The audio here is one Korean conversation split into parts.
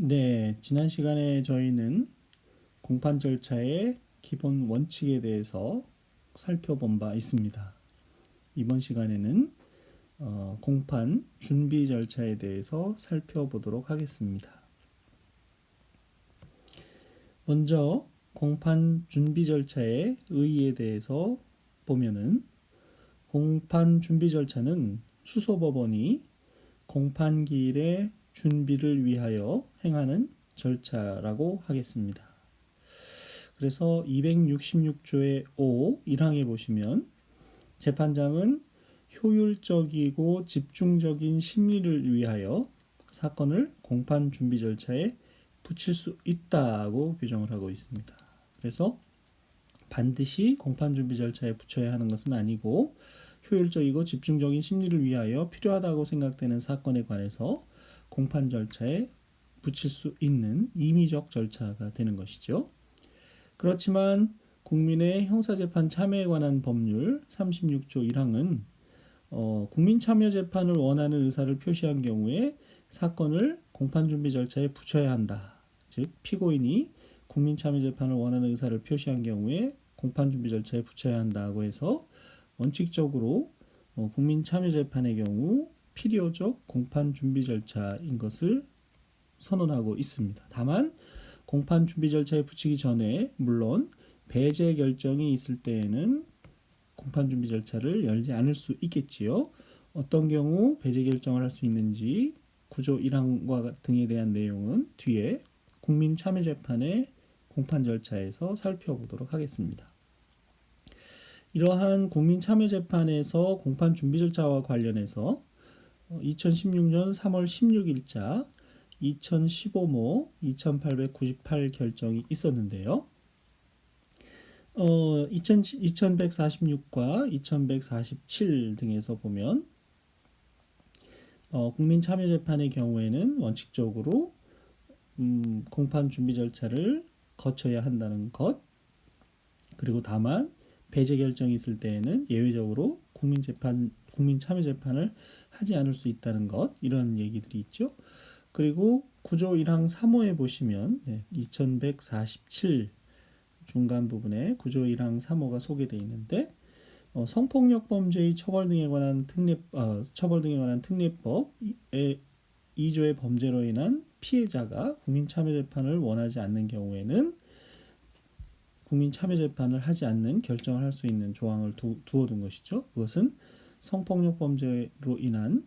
네, 지난 시간에 저희는 공판 절차의 기본 원칙에 대해서 살펴본 바 있습니다. 이번 시간에는 공판 준비 절차에 대해서 살펴보도록 하겠습니다. 먼저 공판 준비 절차의 의의에 대해서 보면은 공판 준비 절차는 수소법원이 공판기일의 준비를 위하여 행하는 절차라고 하겠습니다. 그래서 266조의 5 1항에 보시면 재판장은 효율적이고 집중적인 심리를 위하여 사건을 공판 준비 절차에 붙일 수 있다고 규정을 하고 있습니다. 그래서 반드시 공판 준비 절차에 붙여야 하는 것은 아니고 효율적이고 집중적인 심리를 위하여 필요하다고 생각되는 사건에 관해서 공판 절차에 붙일 수 있는 임의적 절차가 되는 것이죠. 그렇지만 국민의 형사재판 참여에 관한 법률 36조 1항은 국민참여재판을 원하는 의사를 표시한 경우에 사건을 공판준비 절차에 붙여야 한다. 즉 피고인이 국민참여재판을 원하는 의사를 표시한 경우에 공판준비 절차에 붙여야 한다고 해서 원칙적으로 국민참여재판의 경우 필요적 공판준비 절차인 것을 선언하고 있습니다. 다만 공판 준비 절차에 붙이기 전에 물론 배제 결정이 있을 때에는 공판 준비 절차를 열지 않을 수 있겠지요. 어떤 경우 배제 결정을 할 수 있는지 구조 1항과 등에 대한 내용은 뒤에 국민참여재판의 공판 절차에서 살펴보도록 하겠습니다. 이러한 국민참여재판에서 공판 준비 절차와 관련해서 2016년 3월 16일자 2015모 2898 결정이 있었는데요. 2146과 2147 등에서 보면 국민참여재판의 경우에는 원칙적으로 공판 준비 절차를 거쳐야 한다는 것, 그리고 다만 배제 결정이 있을 때에는 예외적으로 국민참여재판을 하지 않을 수 있다는 것, 이런 얘기들이 있죠. 그리고 구조 1항 3호에 보시면 2147 중간 부분에 구조 1항 3호가 소개되어 있는데 성폭력 범죄의 처벌 등에 관한 특례법의 2조의 범죄로 인한 피해자가 국민참여재판을 원하지 않는 경우에는 국민참여재판을 하지 않는 결정을 할 수 있는 조항을 두어둔 것이죠. 그것은 성폭력 범죄로 인한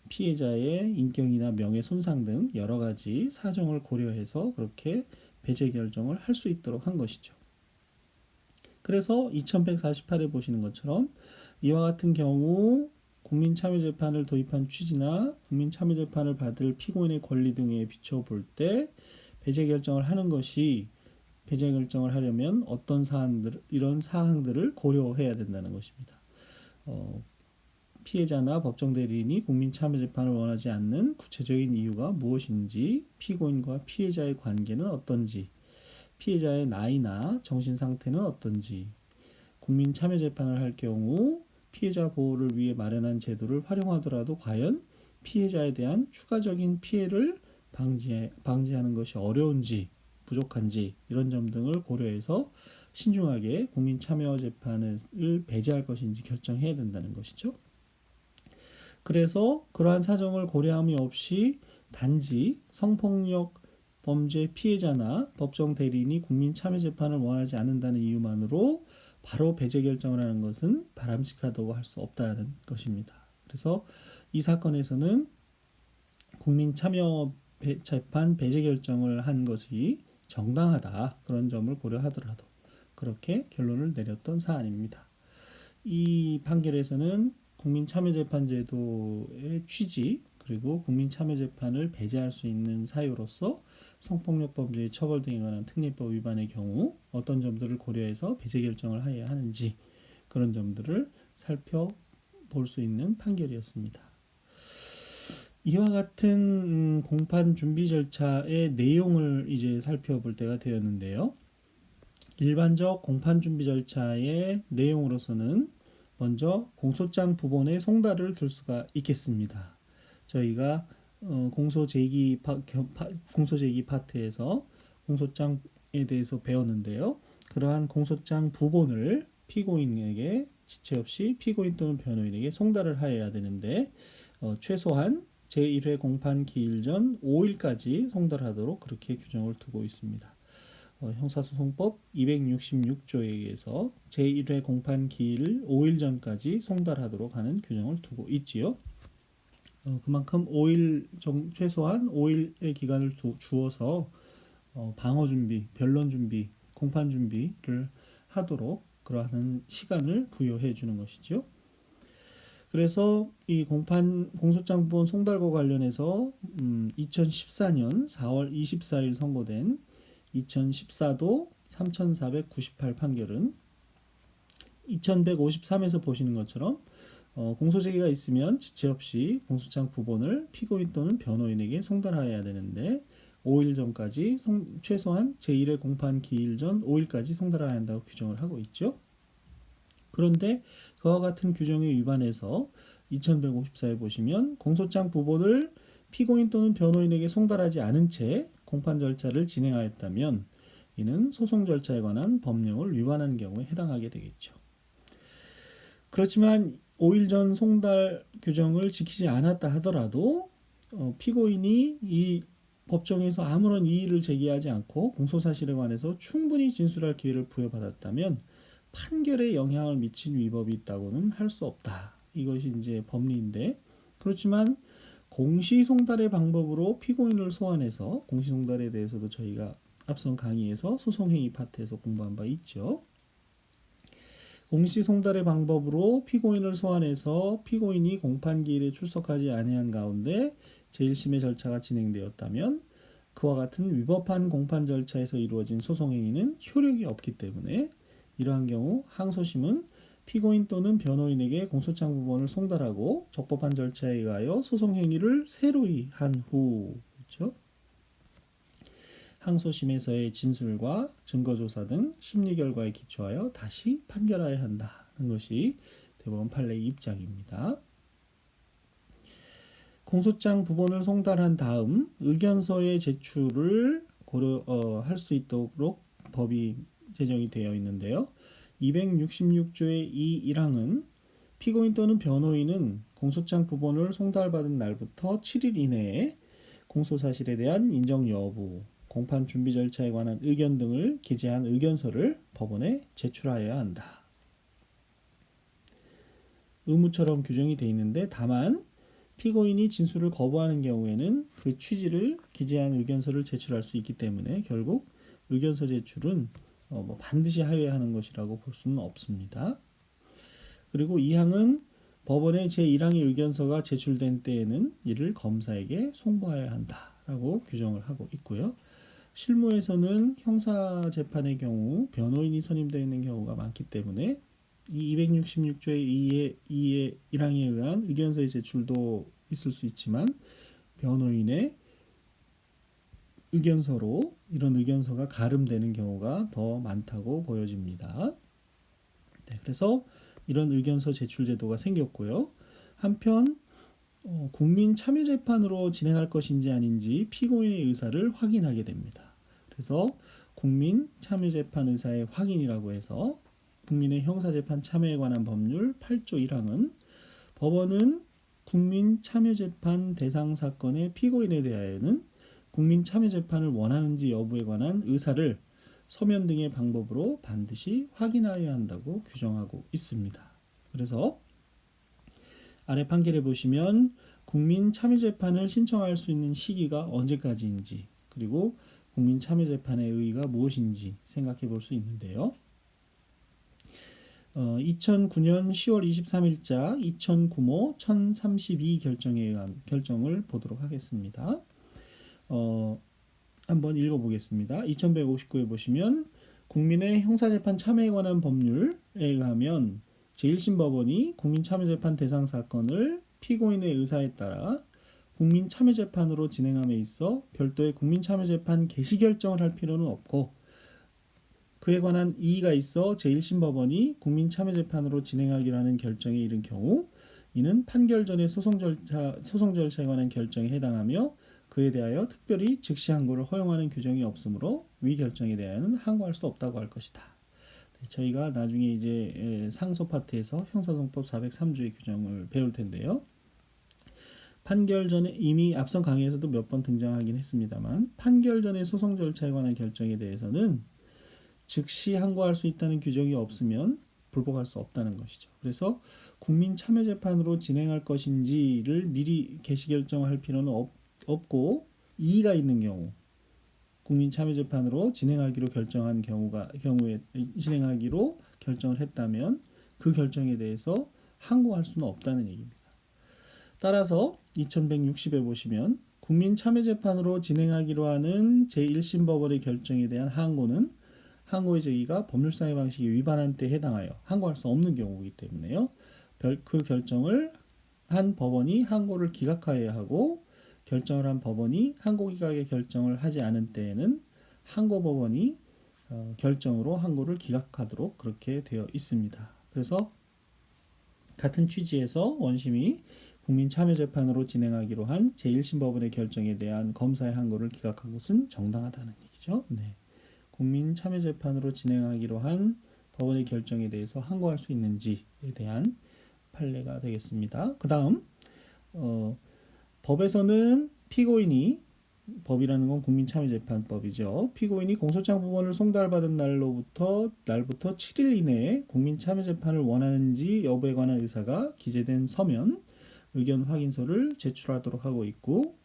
피해자의 인격이나 명예 손상 등 여러 가지 사정을 고려해서 그렇게 배제 결정을 할 수 있도록 한 것이죠. 그래서 2148에 보시는 것처럼 이와 같은 경우 국민참여재판을 도입한 취지나 국민참여재판을 받을 피고인의 권리 등에 비춰볼 때 배제 결정을 하는 것이 배제 결정을 하려면 어떤 이런 사항들을 고려해야 된다는 것입니다. 피해자나 법정 대리인이 국민참여재판을 원하지 않는 구체적인 이유가 무엇인지, 피고인과 피해자의 관계는 어떤지, 피해자의 나이나 정신 상태는 어떤지, 국민참여재판을 할 경우 피해자 보호를 위해 마련한 제도를 활용하더라도 과연 피해자에 대한 추가적인 피해를 방지하는 것이 어려운지, 부족한지 이런 점 등을 고려해서 신중하게 국민참여재판을 배제할 것인지 결정해야 된다는 것이죠. 그래서 그러한 사정을 고려함이 없이 단지 성폭력 범죄 피해자나 법정 대리인이 국민참여재판을 원하지 않는다는 이유만으로 바로 배제 결정을 하는 것은 바람직하다고 할 수 없다는 것입니다. 그래서 이 사건에서는 국민참여재판 배제 결정을 한 것이 정당하다, 그런 점을 고려하더라도 그렇게 결론을 내렸던 사안입니다. 이 판결에서는 국민참여재판제도의 취지 그리고 국민참여재판을 배제할 수 있는 사유로서 성폭력 범죄의 처벌 등에 관한 특례법 위반의 경우 어떤 점들을 고려해서 배제 결정을 해야 하는지 그런 점들을 살펴볼 수 있는 판결이었습니다. 이와 같은 공판 준비 절차의 내용을 이제 살펴볼 때가 되었는데요. 일반적 공판 준비 절차의 내용으로서는 먼저 공소장 부본에 송달을 둘 수가 있겠습니다. 저희가 공소제기 파트에서 공소장에 대해서 배웠는데요. 그러한 공소장 부본을 피고인에게 지체 없이 피고인 또는 변호인에게 송달을 하여야 되는데 최소한 제1회 공판 기일 전 5일까지 송달하도록 그렇게 규정을 두고 있습니다. 형사소송법 266조에 의해서 제1회 공판 기일 5일 전까지 송달하도록 하는 규정을 두고 있지요. 그만큼 최소한 5일의 기간을 주어서 방어 준비, 변론 준비, 공판 준비를 하도록 그러한 시간을 부여해 주는 것이죠. 그래서 이 공소장 부본 송달과 관련해서 2014년 4월 24일 선고된 2014도 3498 판결은 2153에서 보시는 것처럼 공소제기가 있으면 지체 없이 공소장 부본을 피고인 또는 변호인에게 송달하여야 되는데 5일 전까지 최소한 제1회 공판 기일 전 5일까지 송달해야 한다고 규정을 하고 있죠. 그런데 그와 같은 규정에 위반해서 2154에 보시면 공소장 부본을 피고인 또는 변호인에게 송달하지 않은 채 공판 절차를 진행하였다면 이는 소송 절차에 관한 법령을 위반한 경우에 해당하게 되겠죠. 그렇지만 5일 전 송달 규정을 지키지 않았다 하더라도 피고인이 이 법정에서 아무런 이의를 제기하지 않고 공소사실에 관해서 충분히 진술할 기회를 부여받았다면 판결에 영향을 미친 위법이 있다고는 할 수 없다. 이것이 이제 법리인데, 그렇지만 공시송달의 방법으로 피고인을 소환해서, 공시송달에 대해서도 저희가 앞선 강의에서 소송행위 파트에서 공부한 바 있죠. 공시송달의 방법으로 피고인을 소환해서 피고인이 공판기일에 출석하지 아니한 가운데 제1심의 절차가 진행되었다면 그와 같은 위법한 공판 절차에서 이루어진 소송행위는 효력이 없기 때문에 이러한 경우 항소심은 피고인 또는 변호인에게 공소장 부본을 송달하고 적법한 절차에 의하여 소송행위를 새로이 한 후, 그렇죠? 항소심에서의 진술과 증거조사 등 심리 결과에 기초하여 다시 판결하여야 한다는 것이 대법원 판례의 입장입니다. 공소장 부본을 송달한 다음 의견서의 제출을 할 수 있도록 법이 제정이 되어 있는데요. 266조의 이 1항은 피고인 또는 변호인은 공소장 부본을 송달받은 날부터 7일 이내에 공소사실에 대한 인정 여부, 공판 준비 절차에 관한 의견 등을 기재한 의견서를 법원에 제출하여야 한다. 의무처럼 규정이 되어 있는데 다만 피고인이 진술을 거부하는 경우에는 그 취지를 기재한 의견서를 제출할 수 있기 때문에 결국 의견서 제출은 반드시 하여야 하는 것이라고 볼 수는 없습니다. 그리고 이 항은 법원의 제1항의 의견서가 제출된 때에는 이를 검사에게 송부하여야 한다라고 규정을 하고 있고요. 실무에서는 형사재판의 경우 변호인이 선임되어 있는 경우가 많기 때문에 이 266조의 2의 1항에 의한 의견서의 제출도 있을 수 있지만 변호인의 의견서로 이런 의견서가 가름되는 경우가 더 많다고 보여집니다. 네, 그래서 이런 의견서 제출 제도가 생겼고요. 한편 국민참여재판으로 진행할 것인지 아닌지 피고인의 의사를 확인하게 됩니다. 그래서 국민참여재판 의사의 확인이라고 해서 국민의 형사재판 참여에 관한 법률 8조 1항은 법원은 국민참여재판 대상 사건의 피고인에 대하여는 국민참여재판을 원하는지 여부에 관한 의사를 서면 등의 방법으로 반드시 확인하여야 한다고 규정하고 있습니다. 그래서 아래 판결에 보시면 국민참여재판을 신청할 수 있는 시기가 언제까지인지 그리고 국민참여재판의 의의가 무엇인지 생각해 볼 수 있는데요. 2009년 10월 23일자 2009모 1032 결정에 의한 결정을 보도록 하겠습니다. 한번 읽어보겠습니다. 2159에 보시면 국민의 형사재판 참여에 관한 법률에 의하면 제1심 법원이 국민참여재판 대상 사건을 피고인의 의사에 따라 국민참여재판으로 진행함에 있어 별도의 국민참여재판 개시 결정을 할 필요는 없고 그에 관한 이의가 있어 제1심 법원이 국민참여재판으로 진행하기로 하는 결정에 이른 경우 이는 판결 전의 소송 절차에 관한 결정에 해당하며 그에 대하여 특별히 즉시 항고를 허용하는 규정이 없으므로 위 결정에 대하여는 항고할 수 없다고 할 것이다. 저희가 나중에 이제 상소 파트에서 형사소송법 403조의 규정을 배울 텐데요. 판결 전에 이미 앞선 강의에서도 몇 번 등장하긴 했습니다만 판결 전의 소송 절차에 관한 결정에 대해서는 즉시 항고할 수 있다는 규정이 없으면 불복할 수 없다는 것이죠. 그래서 국민참여재판으로 진행할 것인지를 미리 개시 결정할 필요는 없고 이의가 있는 경우 국민참여재판으로 진행하기로 진행하기로 결정을 했다면 그 결정에 대해서 항고할 수는 없다는 얘기입니다. 따라서 2160에 보시면 국민참여재판으로 진행하기로 하는 제1심 법원의 결정에 대한 항고는 항고의 제기가 법률상의 방식에 위반한 때에 해당하여 항고할 수 없는 경우이기 때문에요. 그 결정을 한 법원이 항고를 기각하여야 하고 결정을 한 법원이 항고 기각의 결정을 하지 않은 때에는 항고 법원이 결정으로 항고를 기각하도록 그렇게 되어 있습니다. 그래서 같은 취지에서 원심이 국민참여재판으로 진행하기로 한 제1심 법원의 결정에 대한 검사의 항고를 기각한 것은 정당하다는 얘기죠. 네. 국민참여재판으로 진행하기로 한 법원의 결정에 대해서 항고할 수 있는지에 대한 판례가 되겠습니다. 그 다음 법에서는 법이라는 건 국민참여재판법이죠. 피고인이 공소장 부본을 송달받은 날부터 7일 이내에 국민참여재판을 원하는지 여부에 관한 의사가 기재된 서면 의견 확인서를 제출하도록 하고 있고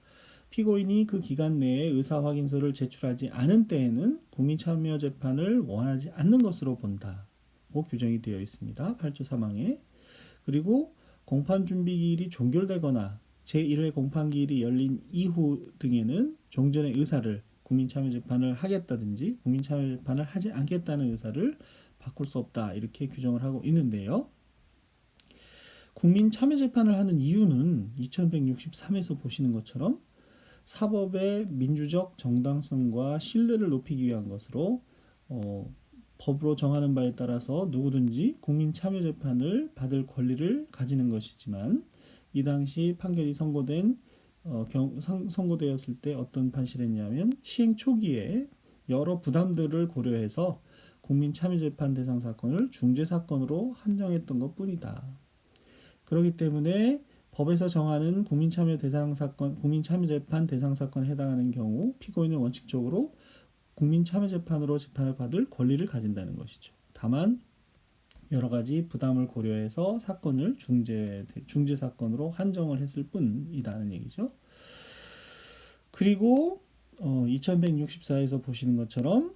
피고인이 그 기간 내에 의사 확인서를 제출하지 않은 때에는 국민참여재판을 원하지 않는 것으로 본다고 규정이 되어 있습니다. 8조 3항에. 그리고 공판준비기일이 종결되거나 제1회 공판기일이 열린 이후 등에는 종전의 의사를 국민참여재판을 하겠다든지 국민참여재판을 하지 않겠다는 의사를 바꿀 수 없다 이렇게 규정을 하고 있는데요. 국민참여재판을 하는 이유는 2163에서 보시는 것처럼 사법의 민주적 정당성과 신뢰를 높이기 위한 것으로 법으로 정하는 바에 따라서 누구든지 국민참여재판을 받을 권리를 가지는 것이지만 이 당시 판결이 선고되었을 때 어떤 판시를 했냐면 시행 초기에 여러 부담들을 고려해서 국민참여재판 대상 사건을 중재사건으로 한정했던 것뿐이다. 그렇기 때문에 법에서 정하는 국민참여재판 대상 사건에 해당하는 경우 피고인은 원칙적으로 국민참여재판으로 재판을 받을 권리를 가진다는 것이죠. 다만 여러 가지 부담을 고려해서 사건을 중재사건으로 한정을 했을 뿐이라는 얘기죠. 그리고 2164에서 보시는 것처럼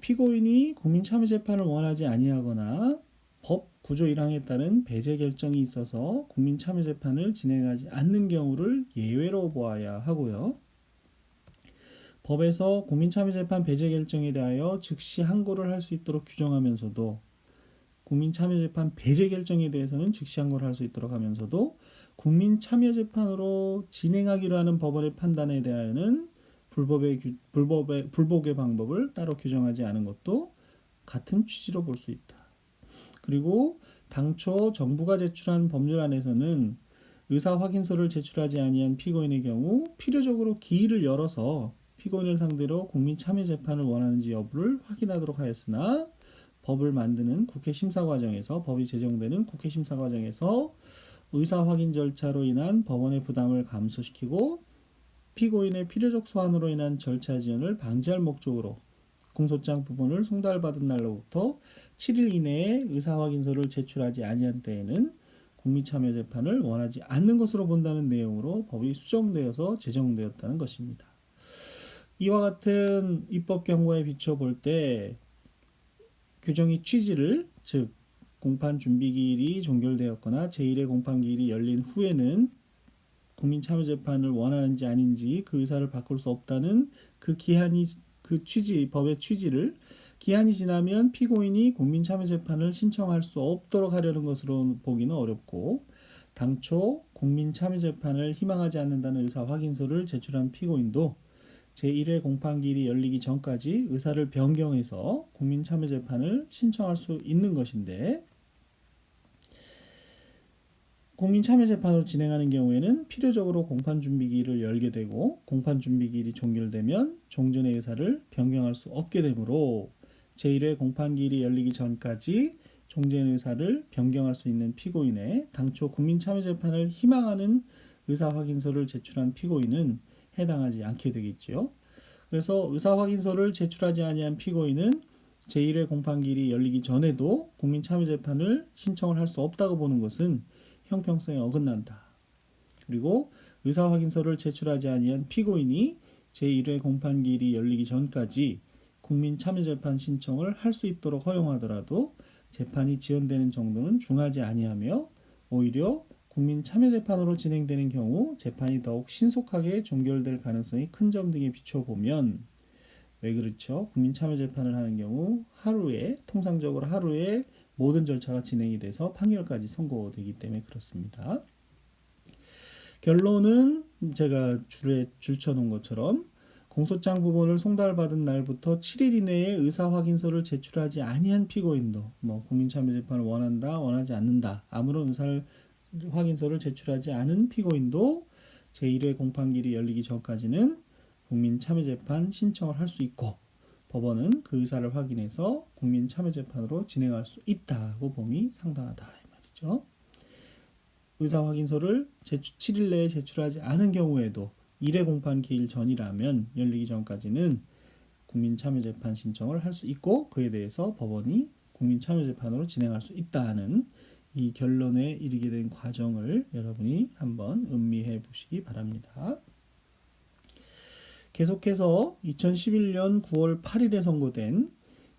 피고인이 국민참여재판을 원하지 아니하거나 법 구조 1항에 따른 배제 결정이 있어서 국민참여재판을 진행하지 않는 경우를 예외로 보아야 하고요. 법에서 국민참여재판 배제 결정에 대하여 즉시 항고를 할 수 있도록 규정하면서도 국민참여재판 배제 결정에 대해서는 즉시 항고를 할 수 있도록 하면서도 국민참여재판으로 진행하기로 하는 법원의 판단에 대하여는 불복의 방법을 따로 규정하지 않은 것도 같은 취지로 볼 수 있다. 그리고 당초 정부가 제출한 법률안에서는 의사 확인서를 제출하지 아니한 피고인의 경우 필요적으로 기일을 열어서 피고인을 상대로 국민참여재판을 원하는지 여부를 확인하도록 하였으나 법을 만드는 국회 심사 과정에서 법이 제정되는 국회 심사 과정에서 의사 확인 절차로 인한 법원의 부담을 감소시키고 피고인의 필요적 소환으로 인한 절차 지연을 방지할 목적으로 공소장 부본을 송달받은 날로부터 7일 이내에 의사 확인서를 제출하지 아니한 때에는 국민참여재판을 원하지 않는 것으로 본다는 내용으로 법이 수정되어서 제정되었다는 것입니다. 이와 같은 입법 경고에 비춰 볼 때 규정의 취지를 즉 공판 준비기일이 종결되었거나 제1회 공판기일이 열린 후에는 국민참여재판을 원하는지 아닌지 그 의사를 바꿀 수 없다는 법의 취지를 기한이 지나면 피고인이 국민참여재판을 신청할 수 없도록 하려는 것으로 보기는 어렵고 당초 국민참여재판을 희망하지 않는다는 의사 확인서를 제출한 피고인도 제1회 공판기일이 열리기 전까지 의사를 변경해서 국민참여재판을 신청할 수 있는 것인데 국민참여재판으로 진행하는 경우에는 필요적으로 공판준비기일을 열게 되고 공판준비기일이 종결되면 종전의 의사를 변경할 수 없게 되므로 제1회 공판기일이 열리기 전까지 종전의 의사를 변경할 수 있는 피고인의 당초 국민참여재판을 희망하는 의사확인서를 제출한 피고인은 해당하지 않게 되겠지요. 그래서 의사확인서를 제출하지 아니한 피고인은 제1회 공판기일이 열리기 전에도 국민참여재판을 신청을 할 수 없다고 보는 것은 형평성에 어긋난다. 그리고 의사확인서를 제출하지 아니한 피고인이 제1회 공판기일이 열리기 전까지 국민참여재판 신청을 할 수 있도록 허용하더라도 재판이 지연되는 정도는 중하지 아니하며 오히려 국민참여재판으로 진행되는 경우 재판이 더욱 신속하게 종결될 가능성이 큰 점 등에 비춰보면 왜 그렇죠? 국민참여재판을 하는 경우 통상적으로 하루에 모든 절차가 진행이 돼서 판결까지 선고되기 때문에 그렇습니다. 결론은 제가 줄에 줄쳐놓은 것처럼 공소장 부분을 송달받은 날부터 7일 이내에 의사확인서를 제출하지 아니한 피고인도 국민참여재판을 원한다, 원하지 않는다, 아무런 의사확인서를 제출하지 않은 피고인도 제1회 공판기일이 열리기 전까지는 국민참여재판 신청을 할 수 있고 법원은 그 의사를 확인해서 국민참여재판으로 진행할 수 있다고 봄이 상당하다 이 말이죠. 의사확인서를 7일 내에 제출하지 않은 경우에도 1회 공판 기일 전이라면 열리기 전까지는 국민참여재판 신청을 할 수 있고 그에 대해서 법원이 국민참여재판으로 진행할 수 있다는 이 결론에 이르게 된 과정을 여러분이 한번 음미해 보시기 바랍니다. 계속해서 2011년 9월 8일에 선고된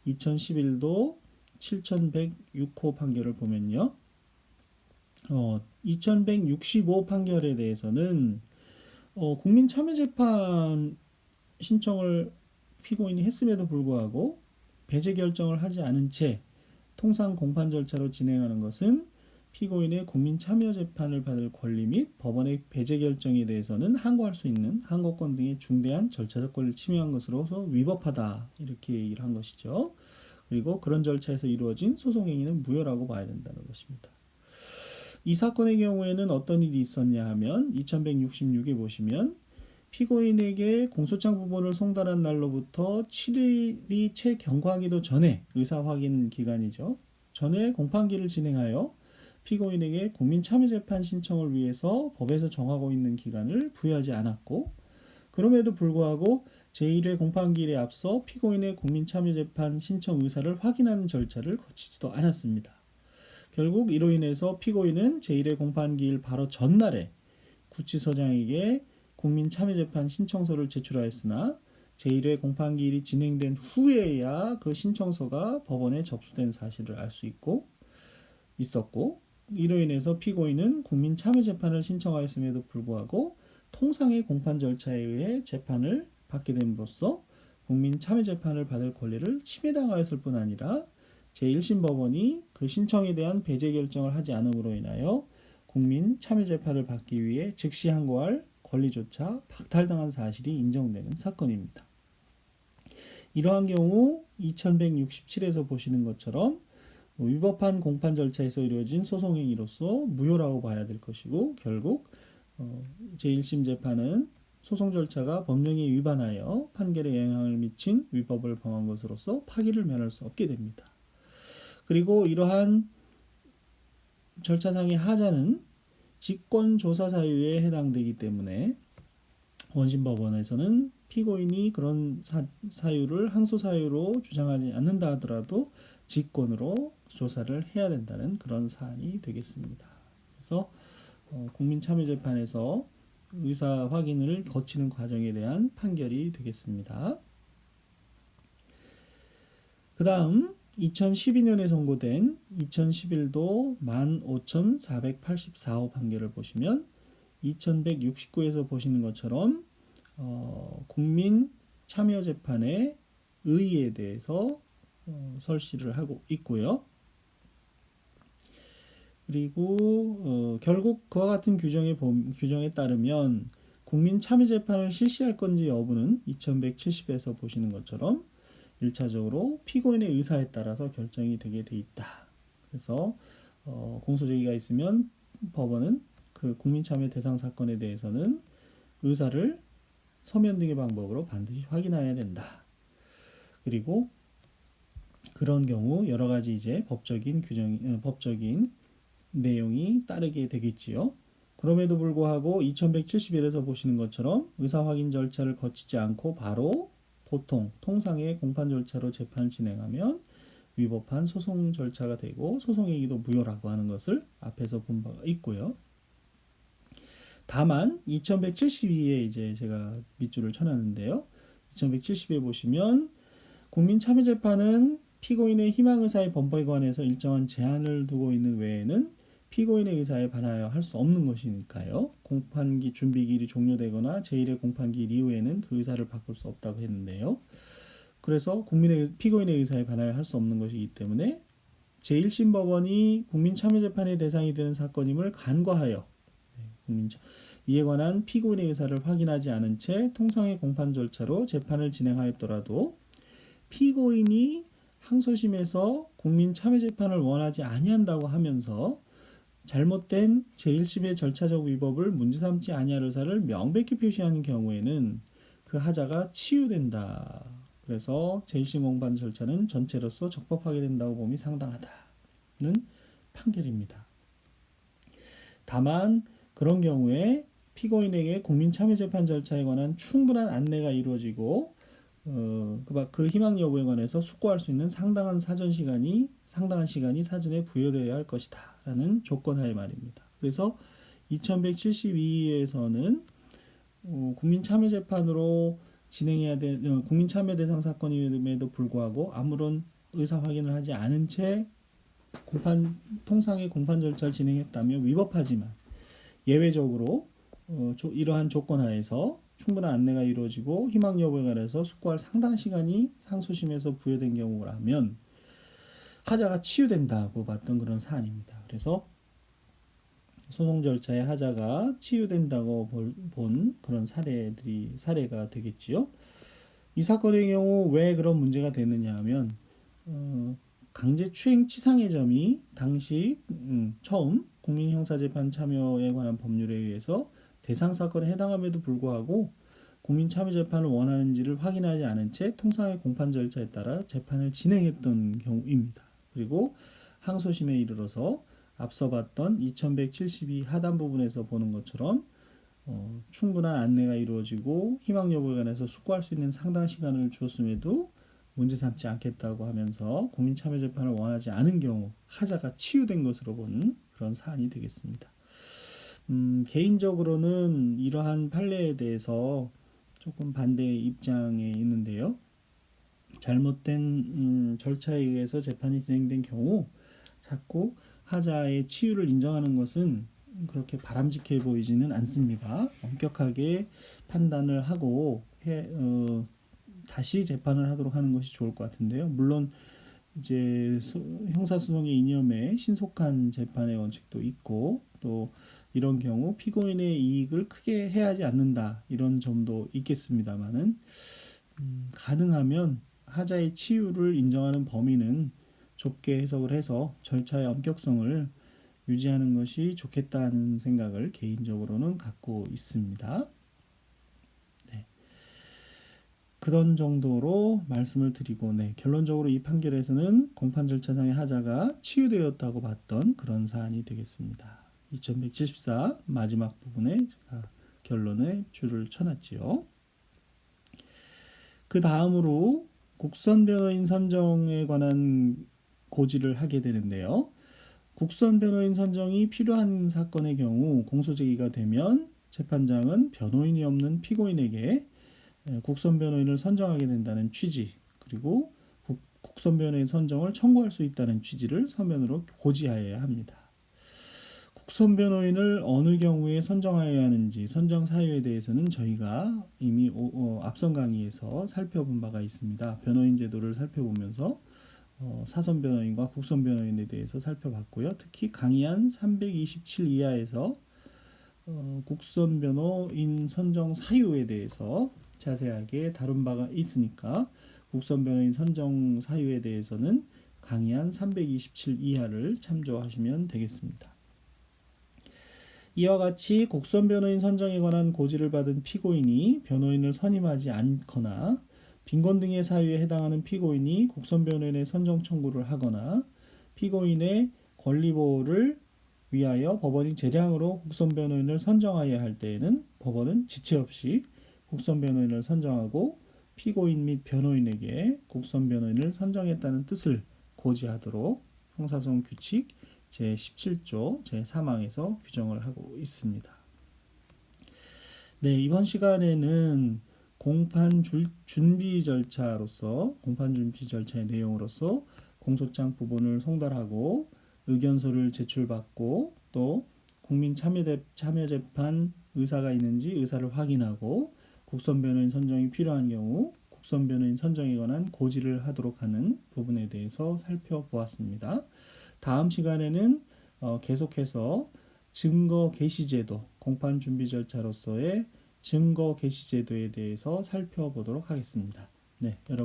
2011도 7106호 판결을 보면요. 2165 판결에 대해서는 국민참여재판 신청을 피고인이 했음에도 불구하고 배제 결정을 하지 않은 채 통상 공판 절차로 진행하는 것은 피고인의 국민참여재판을 받을 권리 및 법원의 배제 결정에 대해서는 항고할 수 있는 항고권 등의 중대한 절차적 권리를 침해한 것으로서 위법하다 이렇게 얘기를 한 것이죠. 그리고 그런 절차에서 이루어진 소송행위는 무효라고 봐야 된다는 것입니다. 이 사건의 경우에는 어떤 일이 있었냐 하면 2166에 보시면 피고인에게 공소장 부분을 송달한 날로부터 7일이 채 경과하기도 전에 의사확인 기간이죠. 전에 공판기를 진행하여 피고인에게 국민참여재판 신청을 위해서 법에서 정하고 있는 기간을 부여하지 않았고 그럼에도 불구하고 제1회 공판기일에 앞서 피고인의 국민참여재판 신청 의사를 확인하는 절차를 거치지도 않았습니다. 결국 이로 인해서 피고인은 제1회 공판기일 바로 전날에 구치소장에게 국민참여재판 신청서를 제출하였으나 제1회 공판기일이 진행된 후에야 그 신청서가 법원에 접수된 사실을 알 수 있었고 이로 인해서 피고인은 국민참여재판을 신청하였음에도 불구하고 통상의 공판 절차에 의해 재판을 받게 됨으로써 국민참여재판을 받을 권리를 침해당하였을 뿐 아니라 제1심 법원이 그 신청에 대한 배제 결정을 하지 않음으로 인하여 국민참여재판을 받기 위해 즉시 항고할 권리조차 박탈당한 사실이 인정되는 사건입니다. 이러한 경우 2167에서 보시는 것처럼 위법한 공판 절차에서 이루어진 소송행위로서 무효라고 봐야 될 것이고 결국 제1심 재판은 소송 절차가 법령에 위반하여 판결에 영향을 미친 위법을 범한 것으로서 파기를 면할 수 없게 됩니다. 그리고 이러한 절차상의 하자는 직권조사 사유에 해당되기 때문에 원심법원에서는 피고인이 그런 사유를 항소 사유로 주장하지 않는다 하더라도 직권으로 조사를 해야 된다는 그런 사안이 되겠습니다. 그래서 국민참여재판에서 의사 확인을 거치는 과정에 대한 판결이 되겠습니다. 그 다음 2012년에 선고된 2011도 15,484호 판결을 보시면 2169에서 보시는 것처럼 국민참여재판의 의의에 대해서 설시를 하고 있고요. 그리고 결국 그와 같은 규정에 따르면 국민참여재판을 실시할 건지 여부는 2170에서 보시는 것처럼 1차적으로 피고인의 의사에 따라서 결정이 되게 돼 있다. 그래서 공소제기가 있으면 법원은 그 국민참여 대상 사건에 대해서는 의사를 서면 등의 방법으로 반드시 확인해야 된다. 그리고 그런 경우 여러 가지 이제 법적인 내용이 따르게 되겠지요. 그럼에도 불구하고 2171에서 보시는 것처럼 의사 확인 절차를 거치지 않고 바로 통상의 공판 절차로 재판을 진행하면 위법한 소송 절차가 되고 소송행위도 무효라고 하는 것을 앞에서 본 바가 있고요. 다만 2172에 이제 제가 밑줄을 쳐놨는데요. 2172에 보시면 국민참여재판은 피고인의 희망의사의 번복에 관해서 일정한 제한을 두고 있는 외에는 피고인의 의사에 반하여 할 수 없는 것이니까요. 공판기 준비기일이 종료되거나 제1회 공판기일 이후에는 그 의사를 바꿀 수 없다고 했는데요. 그래서 피고인의 의사에 반하여 할 수 없는 것이기 때문에 제1심 법원이 국민참여재판의 대상이 되는 사건임을 간과하여 이에 관한 피고인의 의사를 확인하지 않은 채 통상의 공판 절차로 재판을 진행하였더라도 피고인이 항소심에서 국민참여재판을 원하지 아니한다고 하면서 잘못된 제1심의 절차적 위법을 문제 삼지 아니할 의사를 명백히 표시하는 경우에는 그 하자가 치유된다. 그래서 제1심 공판 절차는 전체로서 적법하게 된다고 봄이 상당하다는 판결입니다. 다만 그런 경우에 피고인에게 국민참여재판 절차에 관한 충분한 안내가 이루어지고 그 희망 여부에 관해서 숙고할 수 있는 상당한 시간이 사전에 부여되어야 할 것이다 라는 조건하에 말입니다. 그래서 2172에서는 국민참여재판으로 진행해야 될 국민참여 대상 사건임에도 불구하고 아무런 의사 확인을 하지 않은 채 통상의 공판 절차를 진행했다며 위법하지만 예외적으로 이러한 조건하에서 충분한 안내가 이루어지고 희망 여부에 관해서 숙고할 상당한 시간이 상소심에서 부여된 경우라면 하자가 치유된다고 봤던 그런 사안입니다. 그래서 소송 절차의 하자가 치유된다고 본 그런 사례가 되겠지요. 이 사건의 경우 왜 그런 문제가 되느냐 하면 강제추행치상의 점이 당시 처음 국민형사재판 참여에 관한 법률에 의해서 대상 사건에 해당함에도 불구하고 국민참여재판을 원하는지를 확인하지 않은 채 통상의 공판 절차에 따라 재판을 진행했던 경우입니다. 그리고 항소심에 이르러서 앞서 봤던 2172 하단 부분에서 보는 것처럼 충분한 안내가 이루어지고 희망 여부에 관해서 숙고할 수 있는 상당한 시간을 주었음에도 문제 삼지 않겠다고 하면서 국민참여재판을 원하지 않은 경우 하자가 치유된 것으로 보는 그런 사안이 되겠습니다. 개인적으로는 이러한 판례에 대해서 조금 반대의 입장에 있는데요. 잘못된 절차에 의해서 재판이 진행된 경우 자꾸 하자의 치유를 인정하는 것은 그렇게 바람직해 보이지는 않습니다. 엄격하게 판단을 하고 다시 재판을 하도록 하는 것이 좋을 것 같은데요. 물론 이제 형사소송의 이념에 신속한 재판의 원칙도 있고 또 이런 경우 피고인의 이익을 크게 해하지 않는다 이런 점도 있겠습니다만은 가능하면 하자의 치유를 인정하는 범위는 좁게 해석을 해서 절차의 엄격성을 유지하는 것이 좋겠다는 생각을 개인적으로는 갖고 있습니다. 네. 그런 정도로 말씀을 드리고 결론적으로 이 판결에서는 공판 절차상의 하자가 치유되었다고 봤던 그런 사안이 되겠습니다. 2174 마지막 부분에 제가 결론에 줄을 쳐놨지요. 그 다음으로 국선 변호인 선정에 관한 고지를 하게 되는데요. 국선 변호인 선정이 필요한 사건의 경우 공소 제기가 되면 재판장은 변호인이 없는 피고인에게 국선 변호인을 선정하게 된다는 취지 그리고 국선 변호인 선정을 청구할 수 있다는 취지를 서면으로 고지하여야 합니다. 국선 변호인을 어느 경우에 선정하여야 하는지 선정 사유에 대해서는 저희가 이미 앞선 강의에서 살펴본 바가 있습니다. 변호인 제도를 살펴보면서 사선 변호인과 국선 변호인에 대해서 살펴봤고요. 특히 강의안 327 이하에서 국선 변호인 선정 사유에 대해서 자세하게 다룬 바가 있으니까 국선 변호인 선정 사유에 대해서는 강의안 327 이하를 참조하시면 되겠습니다. 이와 같이 국선 변호인 선정에 관한 고지를 받은 피고인이 변호인을 선임하지 않거나 빈곤 등의 사유에 해당하는 피고인이 국선 변호인의 선정 청구를 하거나 피고인의 권리 보호를 위하여 법원이 재량으로 국선 변호인을 선정하여야 할 때에는 법원은 지체 없이 국선 변호인을 선정하고 피고인 및 변호인에게 국선 변호인을 선정했다는 뜻을 고지하도록 형사소송 규칙 제17조 제3항에서 규정을 하고 있습니다. 네, 이번 시간에는 공판 준비 절차로서 공판 준비 절차의 내용으로서 공소장 부분을 송달하고 의견서를 제출받고 또 국민 참여재판 의사가 있는지 의사를 확인하고 국선 변호인 선정이 필요한 경우 국선 변호인 선정에 관한 고지를 하도록 하는 부분에 대해서 살펴보았습니다. 다음 시간에는 계속해서 증거 개시 제도, 공판 준비 절차로서의 증거 개시 제도에 대해서 살펴보도록 하겠습니다. 네, 여러분.